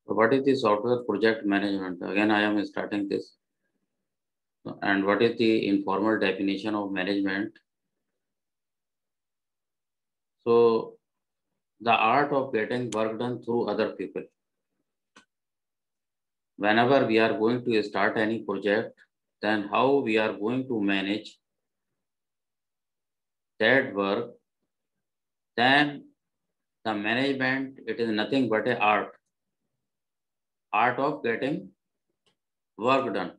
So what is the software project management? Again, I am starting this. And what is the informal definition of management? So the art of getting work done through other people. Whenever we are going to start any project, then how we are going to manage that work, then the management, it is nothing but a art of getting work done.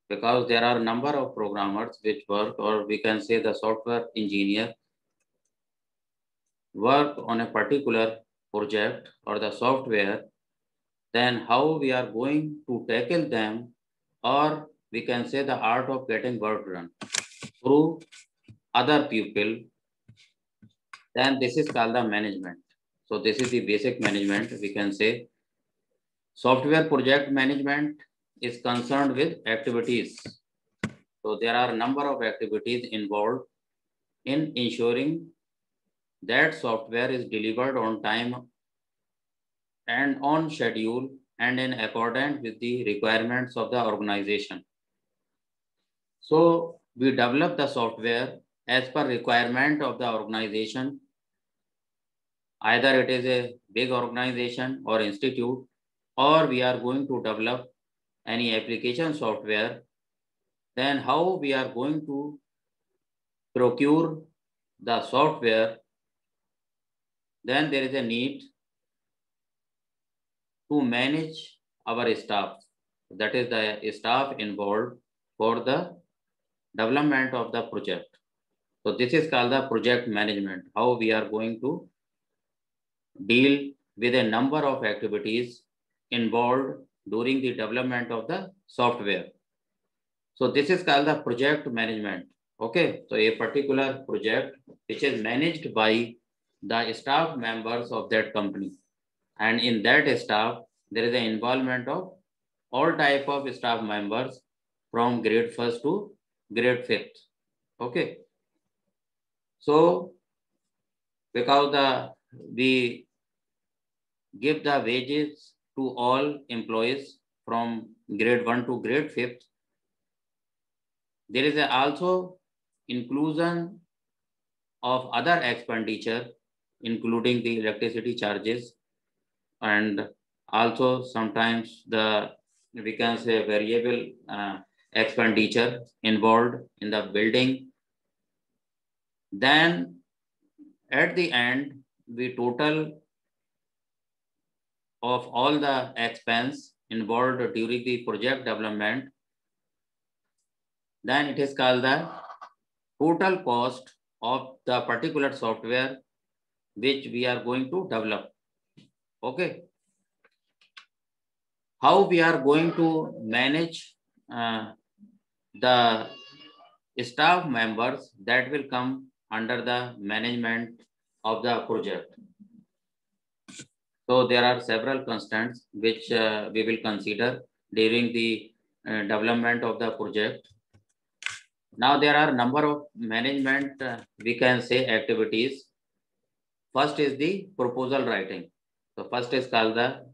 Because there are a number of programmers which work, or we can say the software engineer work on a particular project or the software, then how we are going to tackle them, or we can say the art of getting work done through other people, then this is called the management. So this is the basic management. We can say software project management is concerned with activities. So there are a number of activities involved in ensuring that software is delivered on time and on schedule and in accordance with the requirements of the organization. So we develop the software as per requirement of the organization. Either it is a big organization or institute, or we are going to develop any application software, then how we are going to procure the software, then there is a need to manage our staff. That is the staff involved for the development of the project. So this is called the project management, how we are going to deal with a number of activities involved during the development of the software. So this is called the project management. Okay, so a particular project which is managed by the staff members of that company. And in that staff, there is an involvement of all type of staff members from grade 1st to grade 5th. Okay. So because we give the wages to all employees from grade 1 to grade 5th, there is also inclusion of other expenditure, including the electricity charges, and also sometimes the, we can say, variable expenditure involved in the building. Then at the end, we total of all the expense involved during the project development, then it is called the total cost of the particular software which we are going to develop. Okay. How we are going to manage the staff members, that will come under the management of the project. So there are several constants which we will consider during the development of the project. Now there are a number of management, we can say, activities. First is the proposal writing. So first is called the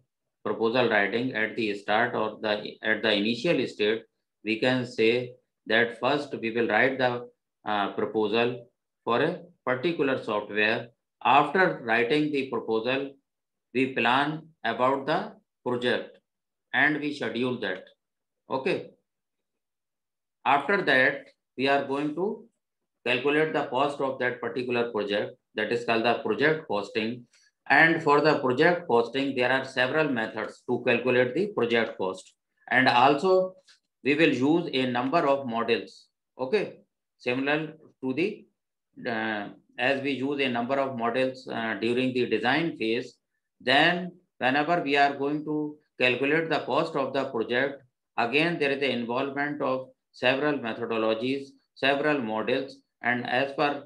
proposal writing at the start or at the initial state. We can say that first we will write the proposal for a particular software. After writing the proposal, we plan about the project and we schedule that. Okay. After that, we are going to calculate the cost of that particular project. That is called the project costing. And for the project costing, there are several methods to calculate the project cost. And also, we will use a number of models. Okay. Similar to the, as we use a number of models during the design phase, then whenever we are going to calculate the cost of the project, again, there is the involvement of several methodologies, several models, and as per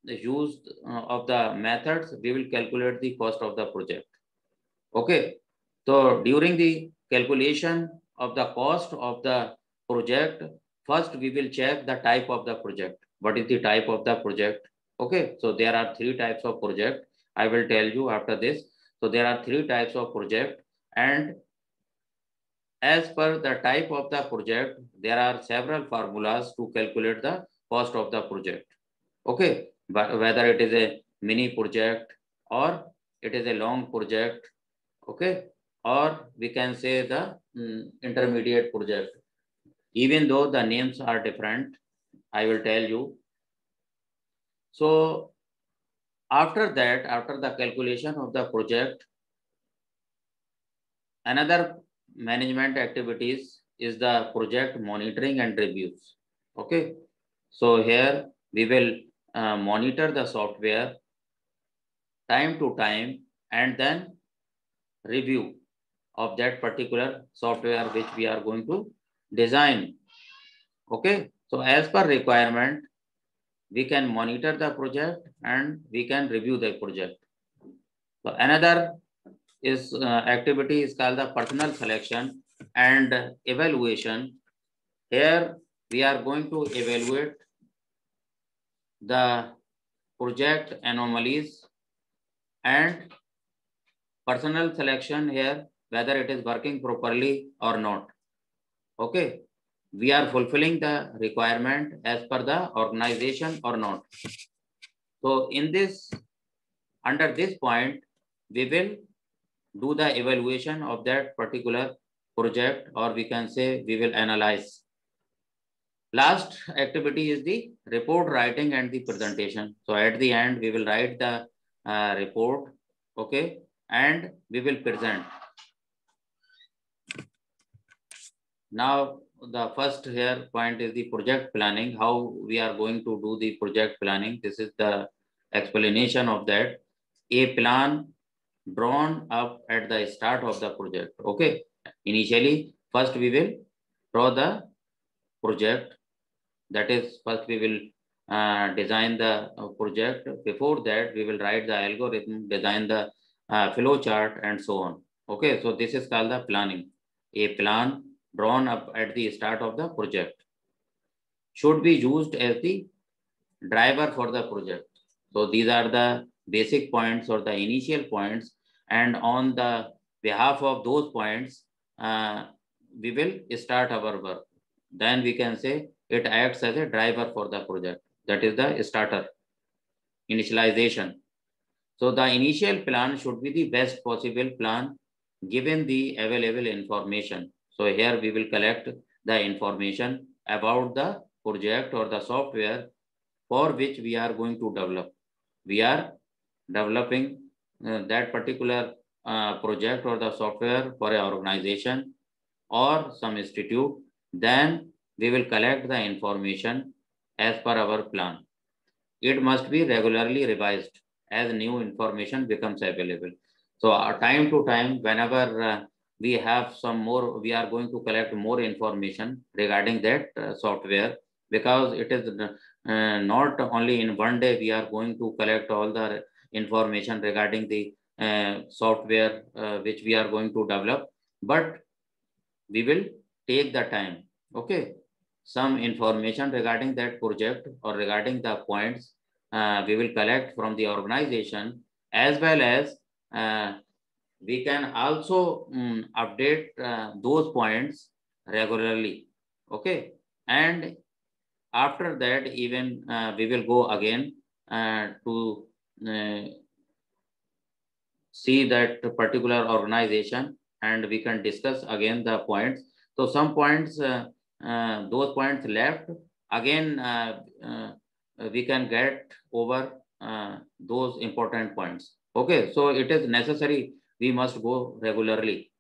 the use of the methods, we will calculate the cost of the project. Okay. So during the calculation of the cost of the project, first we will check the type of the project. What is the type of the project? Okay. So there are three types of project. I will tell you after this. So there are 3 types of project, and as per the type of the project, there are several formulas to calculate the cost of the project. Okay, but whether it is a mini project or it is a long project, okay, or we can say the intermediate project. Even though the names are different, I will tell you. So after that, after the calculation of the project, another management activities is the project monitoring and reviews. Okay, so here we will monitor the software time to time and then review of that particular software which we are going to design. Okay, so as per requirement, we can monitor the project and we can review the project. So another is activity is called the personnel selection and evaluation. Here we are going to evaluate the project anomalies and personnel selection here, whether it is working properly or not. Okay, we are fulfilling the requirement as per the organization or not. So in this, under this point, we will do the evaluation of that particular project, or we can say we will analyze. Last activity is the report writing and the presentation. So at the end, we will write the report, okay, and we will present. Now, the first here point is the project planning, how we are going to do the project planning. This is the explanation of that. A plan drawn up at the start of the project. Okay, initially, first we will draw the project. That is, first we will design the project. Before that, we will write the algorithm, design the flow chart, and so on. Okay, so this is called the planning. A plan drawn up at the start of the project should be used as the driver for the project. So these are the basic points or the initial points, and on the behalf of those points, we will start our work. Then we can say it acts as a driver for the project. That is the starter, initialization. So the initial plan should be the best possible plan given the available information. So here we will collect the information about the project or the software for which we are going to develop. We are developing that particular project or the software for an organization or some institute. Then we will collect the information as per our plan. It must be regularly revised as new information becomes available. So time to time, whenever we have some more, we are going to collect more information regarding that software, because it is not only in one day we are going to collect all the information regarding the software which we are going to develop, but we will take the time. Okay, some information regarding that project or regarding the points we will collect from the organization, as well as we can also update those points regularly. Okay, and after that, even we will go again to see that particular organization, and we can discuss again the points. So some points, those points left, again we can get over those important points. Okay, so it is necessary, we must go regularly.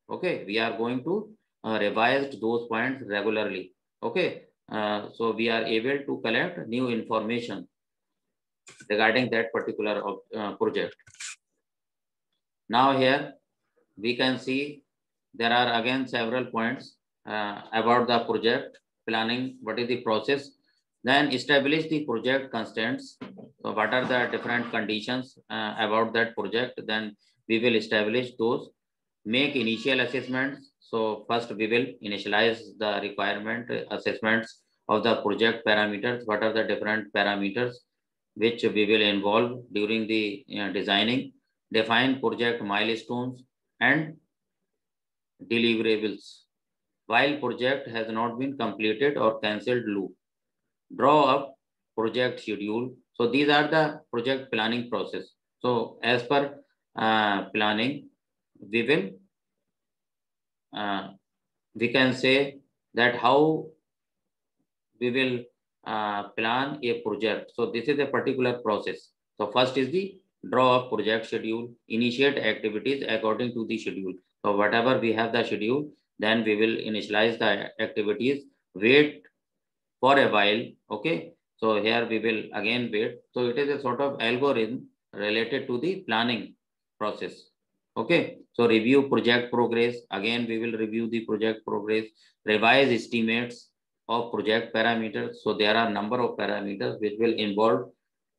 Okay, we are going to revise those points regularly. Okay, so we are able to collect new information regarding that particular project. Now here we can see there are again several points about the project planning. What is the process? Then establish the project constraints. So what are the different conditions about that project? Then we will establish those. Make initial assessments. So first we will initialize the requirement assessments of the project parameters. What are the different parameters which we will involve during the designing? define project milestones and deliverables. While project has not been completed or cancelled, loop. Draw up project schedule. So these are the project planning process. So as per planning, we will we can say that how we will plan a project. So this is a particular process. So first is the draw up project schedule, initiate activities according to the schedule. So whatever we have the schedule, then we will initialize the activities, wait for a while. Okay. So here we will again wait. So it is a sort of algorithm related to the planning process. Okay. So review project progress. Again, we will review the project progress, revise estimates of project parameters. So there are number of parameters which will involve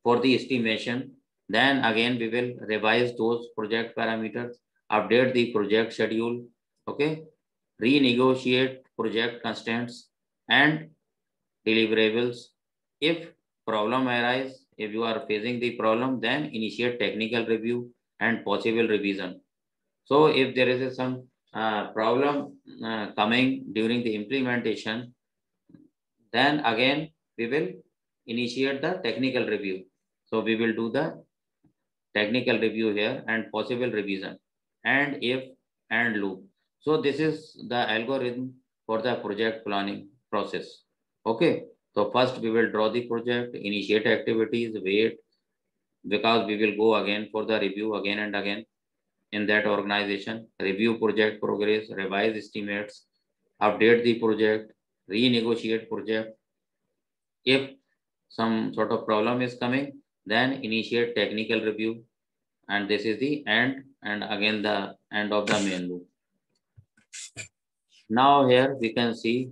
for the estimation. Then again, we will revise those project parameters, update the project schedule. Okay. Renegotiate project constraints and deliverables. If problem arise, if you are facing the problem, then initiate technical review and possible revision. So if there is some problem coming during the implementation, then again we will initiate the technical review. So we will do the technical review here and possible revision and if and loop. So this is the algorithm for the project planning process. Okay. So first we will draw the project, initiate activities, wait, because we will go again for the review again and again in that organization, review project progress, revise estimates, update the project, renegotiate project. If some sort of problem is coming, then initiate technical review. And this is the end and again the end of the main loop. Now here we can see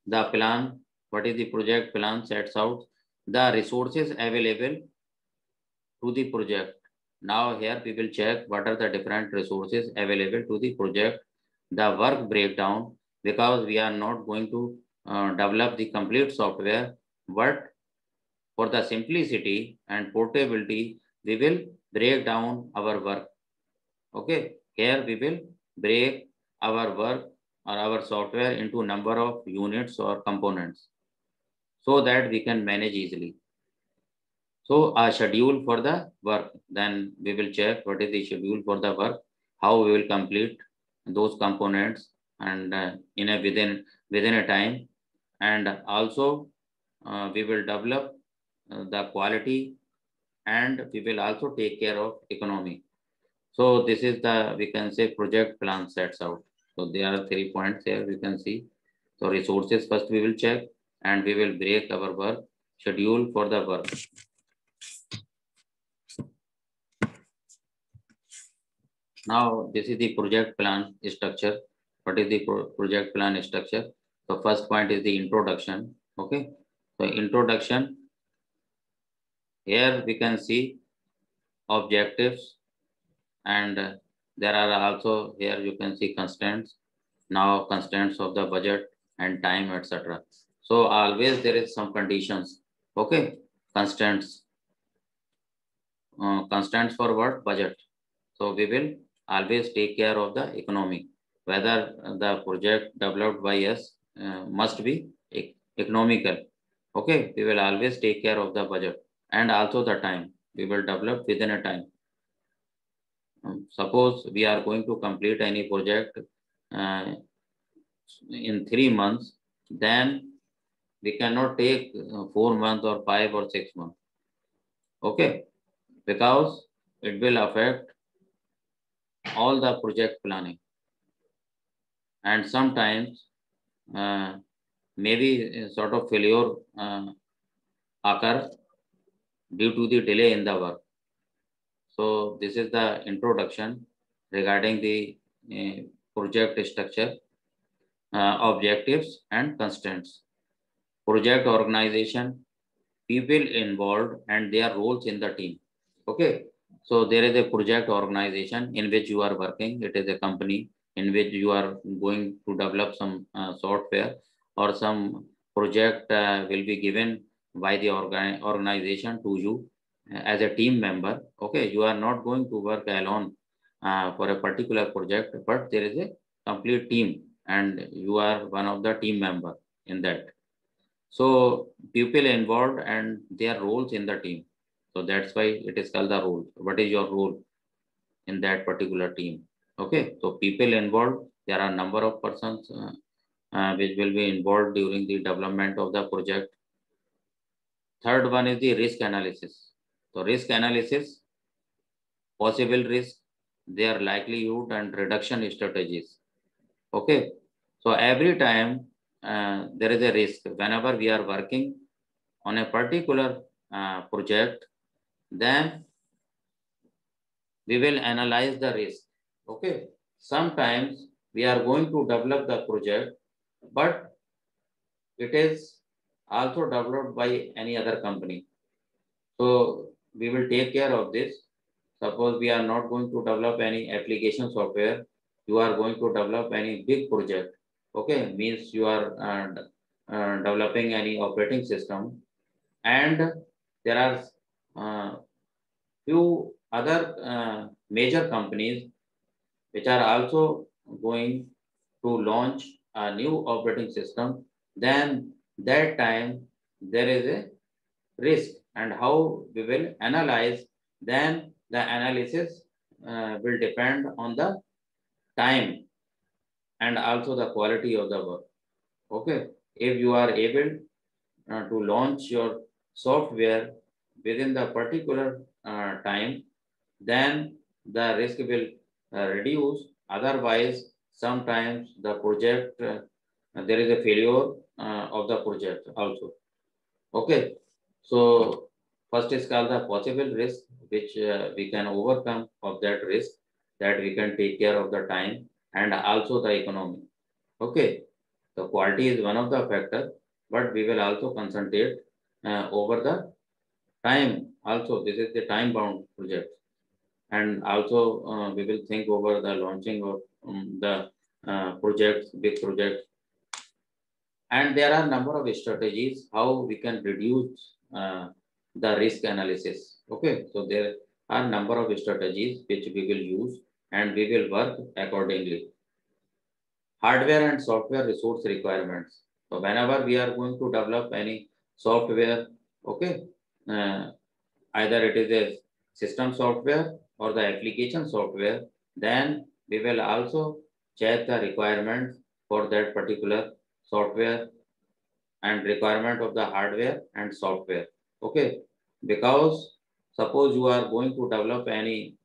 the plan. What is the project plan sets out the resources available to the project. Now here we will check what are the different resources available to the project, the work breakdown, because we are not going to develop the complete software, but for the simplicity and portability, we will break down our work. Okay, here we will break our work or our software into number of units or components so that we can manage easily. So a schedule for the work, then we will check what is the schedule for the work, how we will complete those components and in a within a time, and also we will develop the quality and we will also take care of economy. So this is the, we can say, project plan sets out. So there are 3 points here we can see. So resources first we will check and we will break our work, schedule for the work. Now this is the project plan structure. What is the project plan structure? So first point is the introduction. Okay. So introduction, here we can see objectives and there are also here you can see constraints. Now constraints of the budget and time, etc. So always there is some conditions. Okay. Constraints. Constraints for what? Budget. So we will always take care of the economy, whether the project developed by us must be economical. Okay, we will always take care of the budget and also the time. We will develop within a time. Suppose we are going to complete any project in 3 months, then we cannot take 4 months or 5 or 6 months. Okay, because it will affect all the project planning. And sometimes maybe sort of failure occur due to the delay in the work. So this is the introduction regarding the project structure, objectives and constraints. Project organization, people involved and their roles in the team. Okay, so there is a project organization in which you are working. It is a company in which you are going to develop some software or some project will be given by the organization to you. as a team member. Okay, you are not going to work alone for a particular project, but there is a complete team and you are one of the team member in that. So people involved and their roles in the team. So that's why it is called the role. What is your role in that particular team? Okay, so people involved, there are number of persons which will be involved during the development of the project. Third one is the risk analysis. So risk analysis, possible risk, their likelihood and reduction strategies. Okay, so every time there is a risk, whenever we are working on a particular project, then we will analyze the risk. Okay, sometimes we are going to develop the project, but it is also developed by any other company. So we will take care of this. Suppose we are not going to develop any application software, you are going to develop any big project. Okay, means you are developing any operating system, and there are few other major companies which are also going to launch a new operating system. Then that time there is a risk and how we will analyze, then the analysis will depend on the time and also the quality of the work. Okay, if you are able to launch your software within the particular time, then the risk will reduce. Otherwise, sometimes the project, there is a failure of the project also. Okay, so first is called the possible risk, which we can overcome of that risk, that we can take care of the time and also the economy. Okay, the quality is one of the factor, but we will also concentrate over the time. Also, this is the time bound project, and also we will think over the launching of the projects, big projects. And there are number of strategies how we can reduce the risk analysis. Okay, so there are number of strategies which we will use and we will work accordingly. Hardware and software resource requirements. So whenever we are going to develop any software, okay, uh, either it is a system software or the application software, then we will also check the requirements for that particular software and requirement of the hardware and software. Okay, because suppose you are going to develop any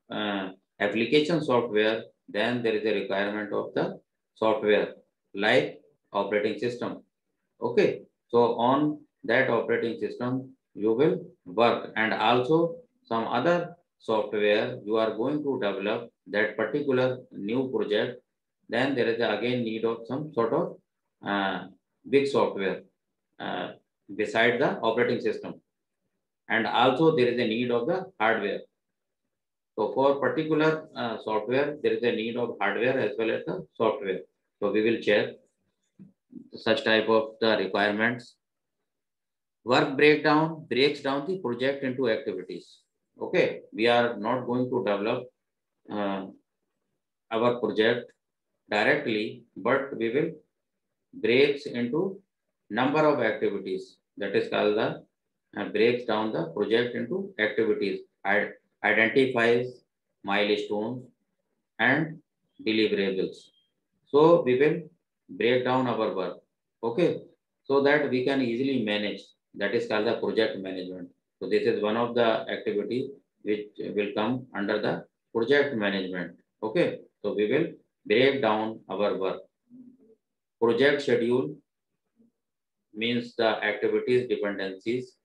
application software, then there is a requirement of the software like operating system. Okay, so on that operating system you will work, and also some other software you are going to develop that particular new project, then there is again need of some sort of big software uh, beside the operating system, and also there is a need of the hardware. So for particular software, there is a need of hardware as well as the software. So we will check such type of the requirements. Work breakdown breaks down the project into activities. Okay, we are not going to develop uh, our project directly, but we will breaks into number of activities. That is called the breaks down the project into activities. Identifies milestones and deliverables. So we will break down our work. Okay, so that we can easily manage. That is called the project management. So this is one of the activity which will come under the project management. Okay, so we will break down our work. Project schedule means the activities dependencies.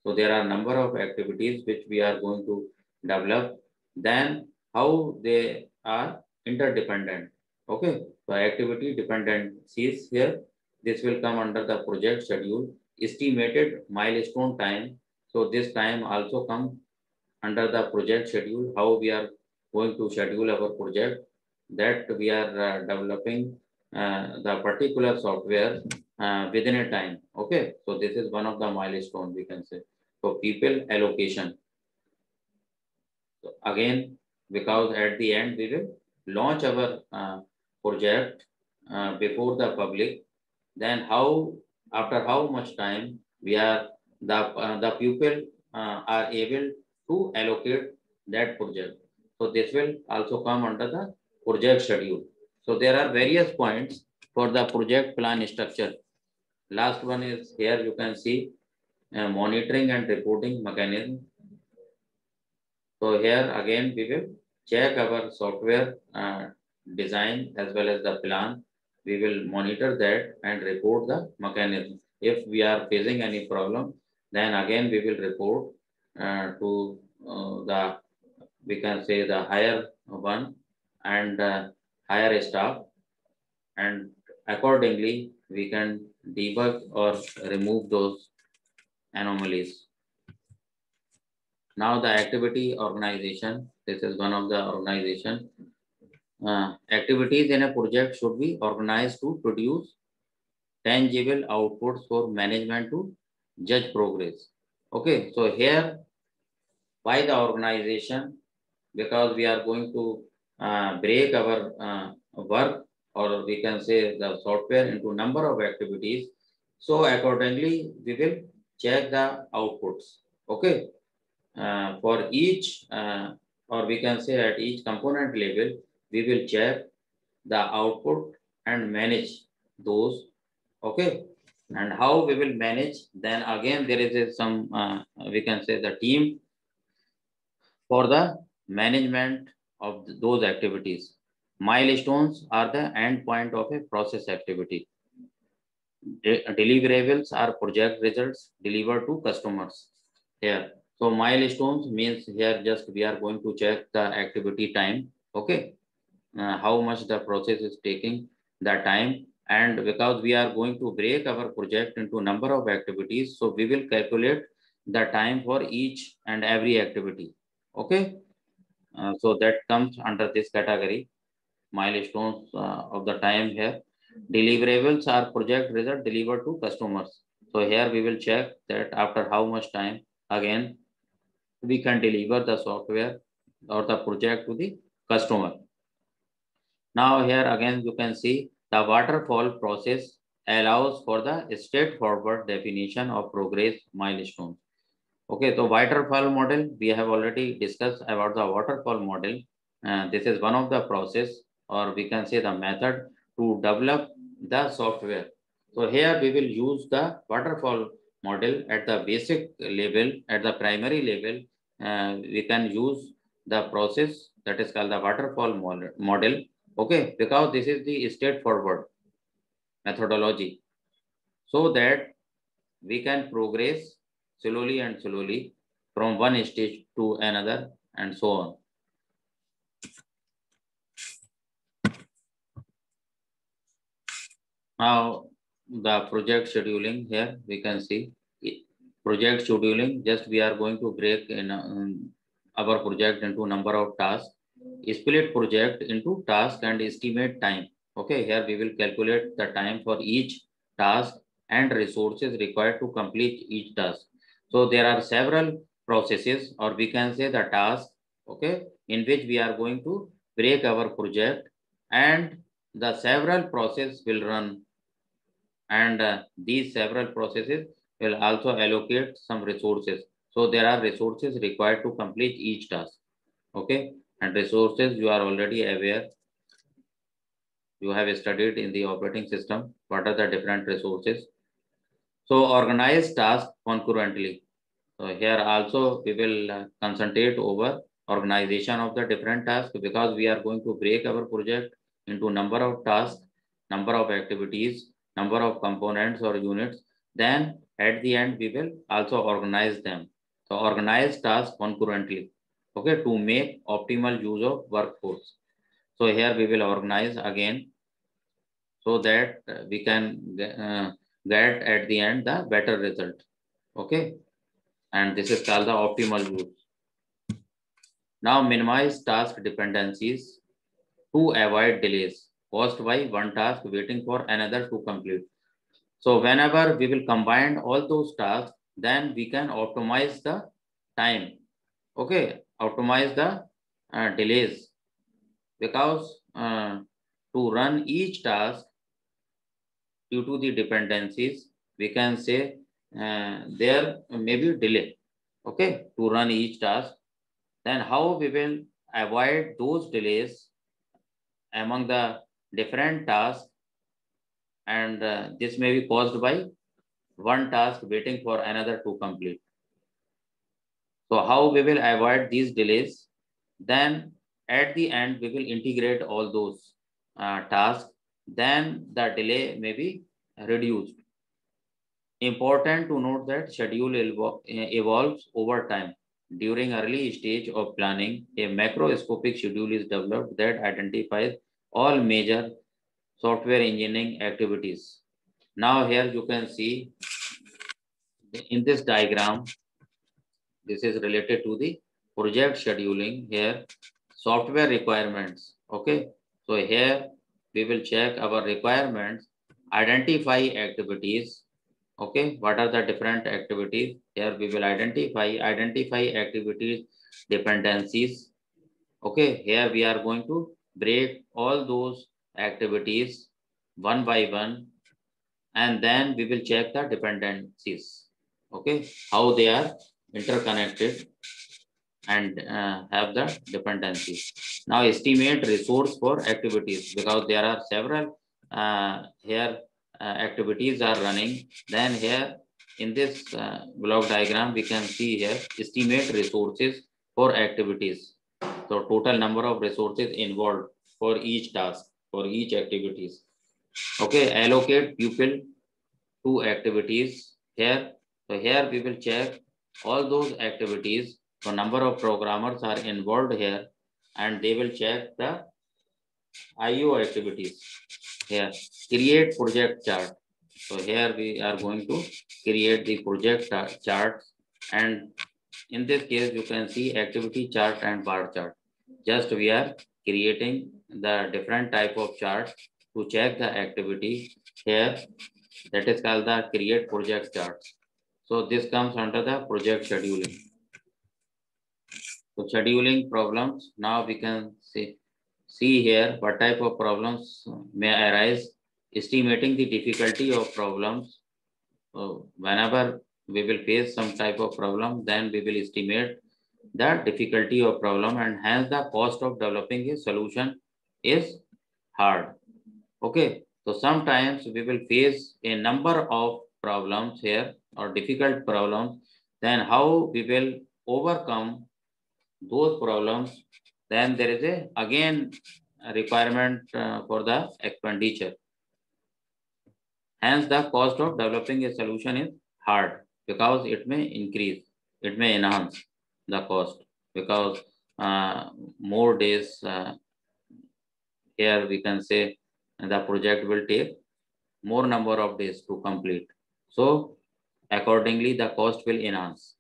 So there are number of activities which we are going to develop, then how they are interdependent. Okay, so activity dependencies here, this will come under the project schedule. Estimated milestone time, so this time also come under the project schedule, how we are going to schedule our project, that we are developing the particular software within a time. Okay, so this is one of the milestone we can say. So people allocation. again, because at the end we will launch our project before the public, then how, after how much time we are the pupil are able to allocate that project. So this will also come under the project schedule. So there are various points for the project plan structure. Last one is here, you can see monitoring and reporting mechanism. So here again we will check our software design as well as the plan. We will monitor that and report the mechanism. If we are facing any problem, then again we will report to the, we can say, the higher one and higher staff, and accordingly we can debug or remove those anomalies. Now the activity organization, this is one of the organization. Activities in a project should be organized to produce tangible outputs for management to judge progress. Okay, so here why the organization? Because we are going to break our work, or we can say the software, into number of activities. So accordingly, we will check the outputs. Okay, for each, or we can say at each component level, we will check the output and manage those. Okay, and how we will manage? Then again, there is some, we can say, the team for the management of those activities. Milestones are the end point of a process activity. Deliverables are project results delivered to customers here. So milestones means here just we are going to check the activity time. Okay, how much the process is taking the time, and because we are going to break our project into number of activities, so we will calculate the time for each and every activity. Okay, so that comes under this category, milestones of the time here. Deliverables are project result delivered to customers. So here we will check that after how much time again we can deliver the software or the project to the customer. Now here again you can see the waterfall process allows for the straightforward definition of progress milestones. Okay, so waterfall model, we have already discussed about the waterfall model. This is one of the process, or we can say the method to develop the software. So here we will use the waterfall model at the basic level, at the primary level. We can use the process that is called the waterfall model. Okay, because this is the straightforward methodology, so that we can progress slowly and slowly from one stage to another and so on. Now the project scheduling, here we can see project scheduling. Just we are going to break in our project into number of tasks, split project into task and estimate time. Okay, here we will calculate the time for each task and resources required to complete each task. So there are several processes, or we can say the task, okay, in which we are going to break our project, and the several process will run, and these several processes will also allocate some resources. So there are resources required to complete each task. Okay, and resources you are already aware. You have studied in the operating system what are the different resources. So organize tasks concurrently. So here also we will concentrate over organization of the different tasks, because we are going to break our project into number of tasks, number of activities, number of components or units. Then at the end we will also organize them. So organize tasks concurrently, okay, to make optimal use of workforce. So here we will organize again, so that we can get at the end the better result. Okay, and this is called the optimal use. Now minimize task dependencies to avoid delays caused by one task waiting for another to complete. So whenever we will combine all those tasks, then we can optimize the time. Okay, optimize the delays, because to run each task due to the dependencies, we can say there may be delay, okay, to run each task. Then how we will avoid those delays among the different tasks, and this may be caused by one task waiting for another to complete. So how we will avoid these delays? Then at the end, we will integrate all those tasks. Then the delay may be reduced. Important to note that schedule evolves over time. During early stage of planning, a macroscopic schedule is developed that identifies all major software engineering activities. Now here you can see in this diagram, this is related to the project scheduling. Here, software requirements. Okay, so here we will check our requirements, identify activities. Okay, what are the different activities? Here we will identify activities, dependencies. Okay, here we are going to break all those activities one by one, and then we will check the dependencies. Okay, how they are interconnected and have the dependencies. Now estimate resource for activities, because there are several here activities are running. Then here in this block diagram, we can see here estimate resources for activities. So total number of resources involved for each task, for each activities. Okay, allocate pupil to activities here. So here we will check all those activities. So number of programmers are involved here, and they will check the IO activities. Here, create project chart. So here we are going to create the project chart, and in this case you can see activity chart and bar chart. Just we are creating the different type of chart to check the activity here. That is called the create project charts. So this comes under the project scheduling. So scheduling problems. Now we can see here what type of problems may arise. Estimating the difficulty of problems. So whenever we will face some type of problem, then we will estimate the difficulty of problem, and hence the cost of developing a solution is hard. Okay, so sometimes we will face a number of problems here or difficult problems. Then how we will overcome those problems? Then there is a requirement for the expenditure. Hence the cost of developing a solution is hard, because it may increase, it may enhance the cost, because more days here we can say the project will take more number of days to complete. So accordingly, the cost will enhance.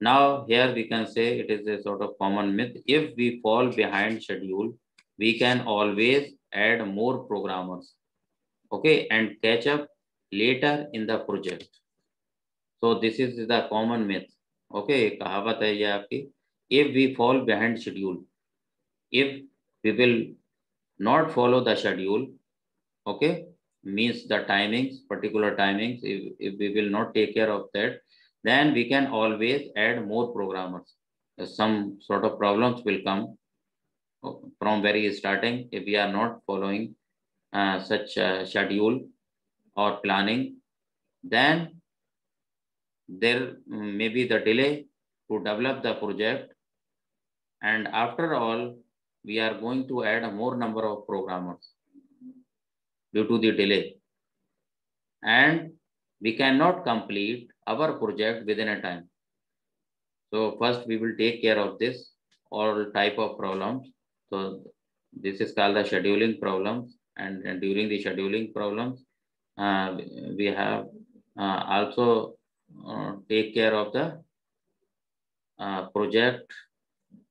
Now here we can say it is a sort of common myth. If we fall behind schedule, we can always add more programmers, okay, and catch up later in the project. So this is the common myth. Okay, कहावत है ये आपकी. If we fall behind schedule, if we will not follow the schedule, okay, means the timings, particular timings, if we will not take care of that, then we can always add more programmers. Some sort of problems will come from very starting if we are not following such schedule or planning. Then there may be the delay to develop the project, and after all, we are going to add a more number of programmers due to the delay, and we cannot complete our project within a time. So first we will take care of this all type of problems. So this is called the scheduling problems, and during the scheduling problems, we have also take care of the project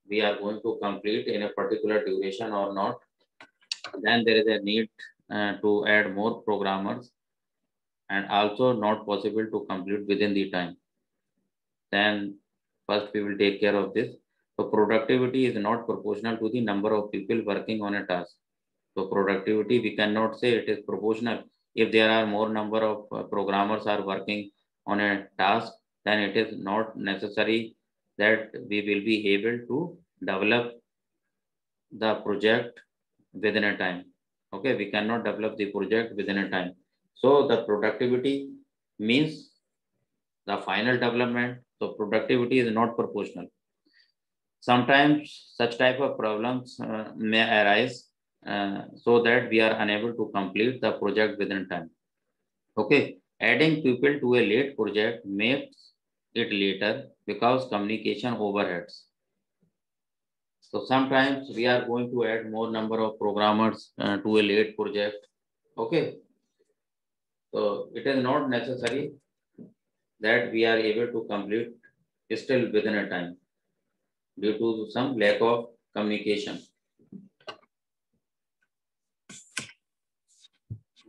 we are going to complete in a particular duration or not. Then there is a need to add more programmers, and also not possible to complete within the time. Then first we will take care of this. So productivity is not proportional to the number of people working on a task. So productivity, we cannot say it is proportional. If there are more number of programmers are working on a task, then it is not necessary that we will be able to develop the project within a time. Okay, we cannot develop the project within a time. So the productivity means the final development. So productivity is not proportional. Sometimes such type of problems may arise so that we are unable to complete the project within time. Okay, adding people to a late project makes it later because communication overheads. So sometimes we are going to add more number of programmers to a late project. Okay, so it is not necessary that we are able to complete still within a time due to some lack of communication.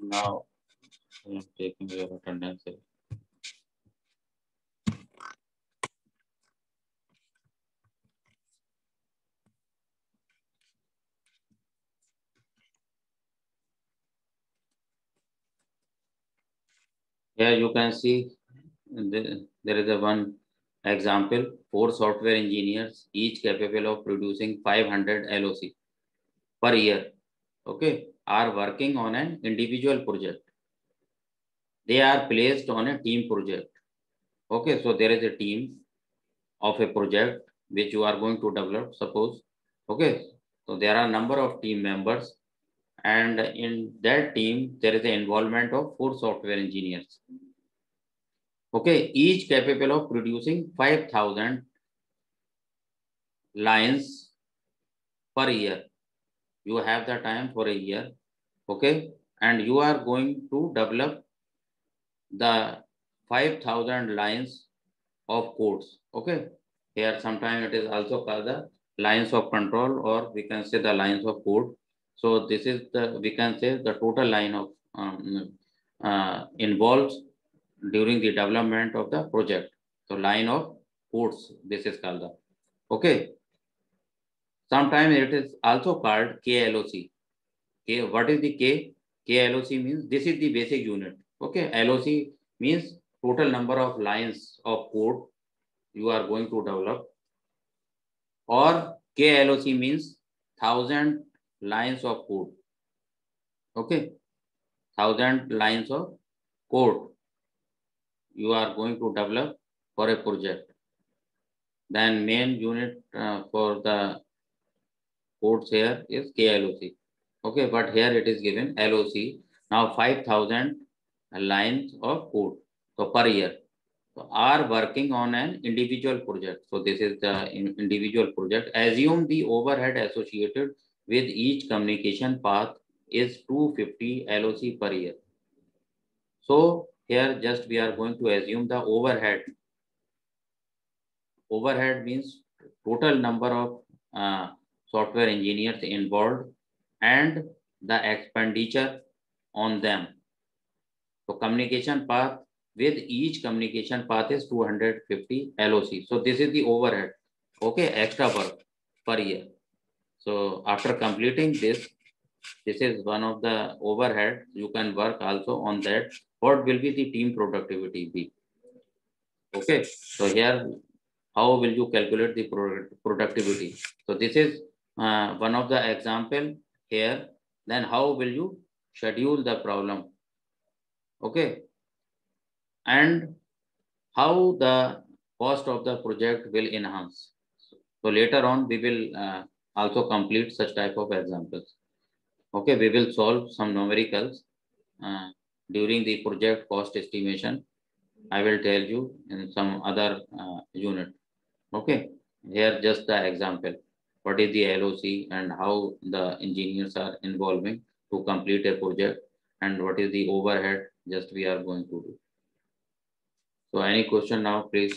Now I am taking your attendance. Here you can see there is a one example, 4 software engineers, each capable of producing 500 LOC per year, okay, are working on an individual project. They are placed on a team project. Okay, so there is a team of a project which you are going to develop, suppose. Okay, so there are number of team members, and in that team, there is the involvement of 4 software engineers. Okay, each capable of producing 5,000 lines per year. You have the time for a year, okay, and you are going to develop the 5,000 lines of codes. Okay, here sometimes it is also called the lines of control, or we can say the lines of code. So this is the, we can say the total line of involves during the development of the project. So line of codes, this is called the, okay. Sometimes it is also called KLOC. K, what is the K? KLOC means this is the basic unit. Okay, LOC means total number of lines of code you are going to develop, or KLOC means 1,000 lines of code. Okay, 1,000 lines of code you are going to develop for a project. Then main unit for the codes here is KLOC. Okay, but here it is given LOC. Now 5,000 lines of code so per year. So are working on an individual project. So this is the individual project. Assume the overhead associated with each communication path is 250 LOC per year. So here just we are going to assume the overhead. Overhead means total number of software engineers involved and the expenditure on them. So communication path, with each communication path is 250 LOC. So this is the overhead. Okay, extra work per year. So after completing this is one of the overhead. You can work also on that. What will be the team productivity be? Okay, so here how will you calculate the productivity? So this is one of the example here. Then how will you schedule the problem? Okay, and how the cost of the project will enhance. So later on we will also complete such type of examples. Okay, we will solve some numericals uh, during the project cost estimation. I will tell you in some other unit. Okay, here just the example. What is the LOC and how the engineers are involving to complete a project, and what is the overhead just we are going to do. So any question now, please.